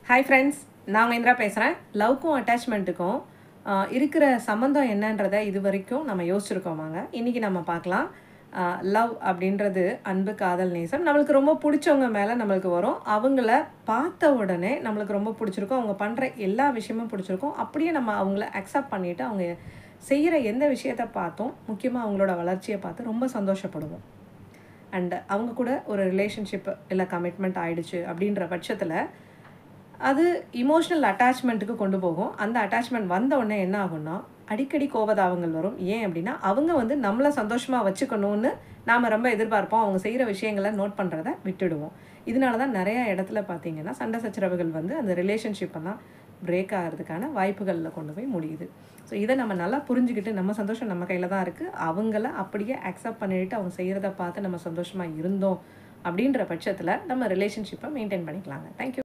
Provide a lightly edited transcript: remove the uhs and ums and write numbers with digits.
Hi friends, நான் இந்திரா பேசுகிறேன். லவ்க்கும் அட்டாச்மெண்ட்டுக்கும் இருக்கிற சம்மந்தம் என்னன்றதை இது வரைக்கும் நம்ம யோசிச்சிருக்கோமாங்க. இன்றைக்கி நம்ம பார்க்கலாம். லவ் அப்படின்றது அன்பு, காதல், நேசம். நம்மளுக்கு ரொம்ப பிடிச்சவங்க மேலே நம்மளுக்கு வரும். அவங்கள பார்த்த உடனே நம்மளுக்கு ரொம்ப பிடிச்சிருக்கும். அவங்க பண்ணுற எல்லா விஷயமும் பிடிச்சிருக்கும். அப்படியே நம்ம அவங்கள அக்செப்ட் பண்ணிவிட்டு அவங்க செய்கிற எந்த விஷயத்தை பார்த்தும், முக்கியமாக அவங்களோட வளர்ச்சியை பார்த்து ரொம்ப சந்தோஷப்படுவோம். அண்ட் அவங்க கூட ஒரு ரிலேஷன்ஷிப் இல்லை கமிட்மெண்ட் ஆகிடுச்சு அப்படின்ற பட்சத்தில் அது இமோஷ்னல் அட்டாச்மெண்ட்டுக்கு கொண்டு போகும். அந்த அட்டாச்மெண்ட் வந்த உடனே என்ன ஆகும்னா, அடிக்கடி கோபதாபங்கள் வரும். ஏன் அப்படின்னா, அவங்க நம்மளை சந்தோஷமாக வச்சுக்கணும்னு நாம் ரொம்ப எதிர்பார்ப்போம். அவங்க செய்கிற விஷயங்களை நோட் பண்ணுறத விட்டுடுவோம். இதனால தான் நிறையா இடத்துல பார்த்தீங்கன்னா சண்டை சச்சரவுகள் அந்த ரிலேஷன்ஷிப்பெல்லாம் பிரேக் ஆகிறதுக்கான வாய்ப்புகளில் கொண்டு போய் முடியுது. ஸோ இதை நம்ம நல்லா புரிஞ்சுக்கிட்டு, நம்ம சந்தோஷம் நம்ம கையில் தான் இருக்குது, அவங்கள அப்படியே அக்செப்ட் பண்ணிவிட்டு அவங்க செய்கிறத பார்த்து நம்ம சந்தோஷமாக இருந்தோம் அப்படின்ற பட்சத்தில் நம்ம ரிலேஷன்ஷிப்பை மெயின்டைன் பண்ணிக்கலாங்க. தேங்க்யூ.